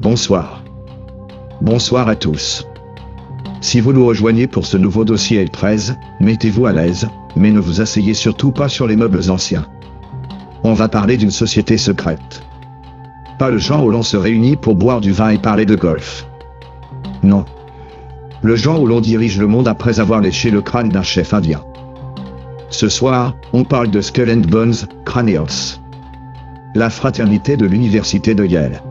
Bonsoir. Bonsoir à tous. Si vous nous rejoignez pour ce nouveau dossier L13, mettez-vous à l'aise, mais ne vous asseyez surtout pas sur les meubles anciens. On va parler d'une société secrète. Pas le genre où l'on se réunit pour boire du vin et parler de golf. Non. Le genre où l'on dirige le monde après avoir léché le crâne d'un chef indien. Ce soir, on parle de Skull and Bones, Craneos. La fraternité de l'université de Yale.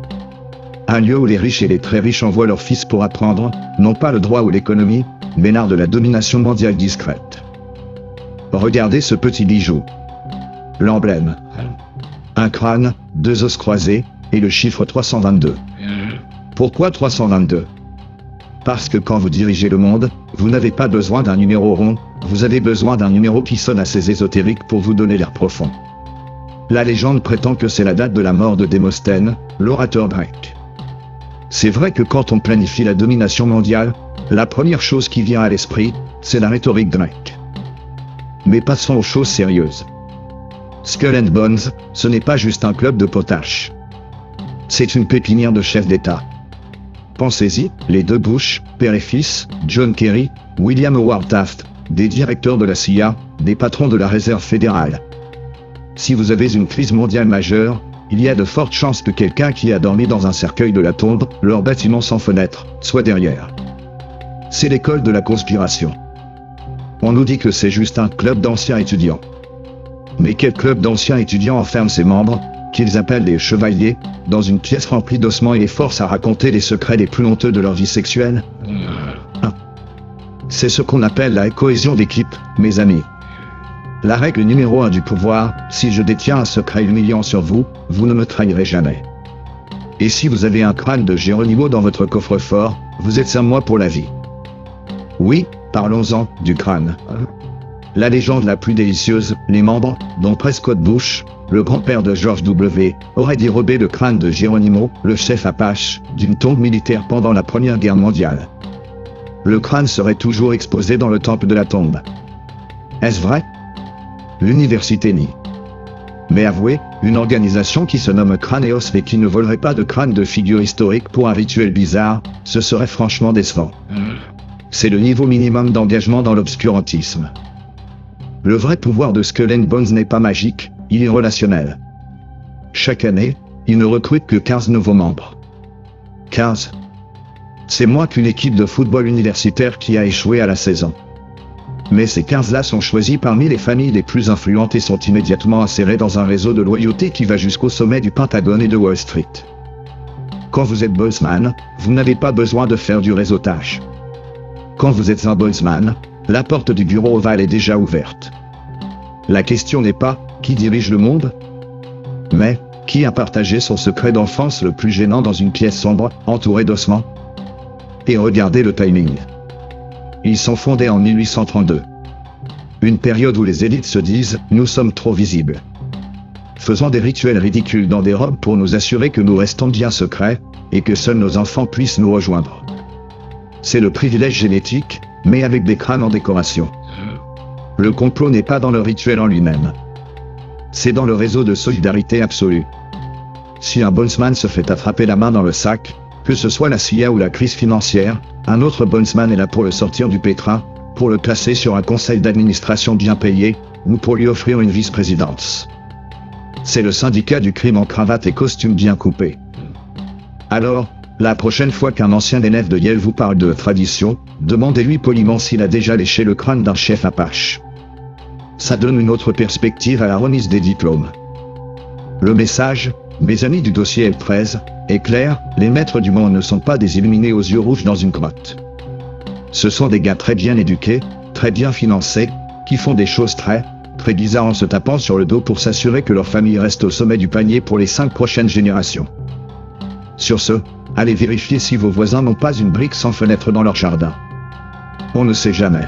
Un lieu où les riches et les très riches envoient leurs fils pour apprendre, non pas le droit ou l'économie, mais l'art de la domination mondiale discrète. Regardez ce petit bijou. L'emblème. Un crâne, 2 os croisés, et le chiffre 322. Pourquoi 322 ? Parce que quand vous dirigez le monde, vous n'avez pas besoin d'un numéro rond, vous avez besoin d'un numéro qui sonne assez ésotérique pour vous donner l'air profond. La légende prétend que c'est la date de la mort de Démosthène, l'orateur grec. C'est vrai que quand on planifie la domination mondiale, la première chose qui vient à l'esprit, c'est la rhétorique grecque. Mais passons aux choses sérieuses. Skull and Bones, ce n'est pas juste un club de potache. C'est une pépinière de chefs d'État. Pensez-y, les deux Bush, père et fils, John Kerry, William Howard Taft, des directeurs de la CIA, des patrons de la Réserve fédérale. Si vous avez une crise mondiale majeure, il y a de fortes chances que quelqu'un qui a dormi dans un cercueil de la tombe, leur bâtiment sans fenêtre, soit derrière. C'est l'école de la conspiration. On nous dit que c'est juste un club d'anciens étudiants. Mais quel club d'anciens étudiants enferme ses membres, qu'ils appellent des chevaliers, dans une pièce remplie d'ossements et les force à raconter les secrets les plus honteux de leur vie sexuelle ? C'est ce qu'on appelle la cohésion d'équipe, mes amis. La règle numéro 1 du pouvoir, si je détiens un secret humiliant sur vous, vous ne me trahirez jamais. Et si vous avez un crâne de Geronimo dans votre coffre-fort, vous êtes à moi pour la vie. Oui, parlons-en, du crâne. La légende la plus délicieuse, les membres, dont Prescott Bush, le grand-père de George W., auraient dérobé le crâne de Geronimo, le chef Apache, d'une tombe militaire pendant la Première Guerre mondiale. Le crâne serait toujours exposé dans le temple de la tombe. Est-ce vrai ? L'université nie. Mais avouez, une organisation qui se nomme Craneos et qui ne volerait pas de crâne de figure historique pour un rituel bizarre, ce serait franchement décevant. C'est le niveau minimum d'engagement dans l'obscurantisme. Le vrai pouvoir de Skull and Bones n'est pas magique, il est relationnel. Chaque année, il ne recrute que 15 nouveaux membres. 15. C'est moins qu'une équipe de football universitaire qui a échoué à la saison. Mais ces 15-là sont choisis parmi les familles les plus influentes et sont immédiatement insérés dans un réseau de loyauté qui va jusqu'au sommet du Pentagone et de Wall Street. Quand vous êtes Boltzmann, vous n'avez pas besoin de faire du réseautage. Quand vous êtes un Boltzmann, la porte du bureau ovale est déjà ouverte. La question n'est pas « qui dirige le monde ?», mais « qui a partagé son secret d'enfance le plus gênant dans une pièce sombre, entourée d'ossements ?» Et regardez le timing. Ils sont fondés en 1832. Une période où les élites se disent « nous sommes trop visibles ». Faisant des rituels ridicules dans des robes pour nous assurer que nous restons bien secrets, et que seuls nos enfants puissent nous rejoindre. C'est le privilège génétique, mais avec des crânes en décoration. Le complot n'est pas dans le rituel en lui-même. C'est dans le réseau de solidarité absolue. Si un Boltzmann se fait attraper la main dans le sac, que ce soit la CIA ou la crise financière, un autre Boltzmann est là pour le sortir du pétrin, pour le placer sur un conseil d'administration bien payé, ou pour lui offrir une vice-présidence. C'est le syndicat du crime en cravate et costume bien coupé. Alors, la prochaine fois qu'un ancien élève de Yale vous parle de tradition, demandez-lui poliment s'il a déjà léché le crâne d'un chef Apache. Ça donne une autre perspective à la remise des diplômes. Le message, mes amis du dossier L13, est clair, les maîtres du monde ne sont pas des illuminés aux yeux rouges dans une grotte. Ce sont des gars très bien éduqués, très bien financés, qui font des choses très bizarres en se tapant sur le dos pour s'assurer que leur famille reste au sommet du panier pour les 5 prochaines générations. Sur ce, allez vérifier si vos voisins n'ont pas une brique sans fenêtre dans leur jardin. On ne sait jamais.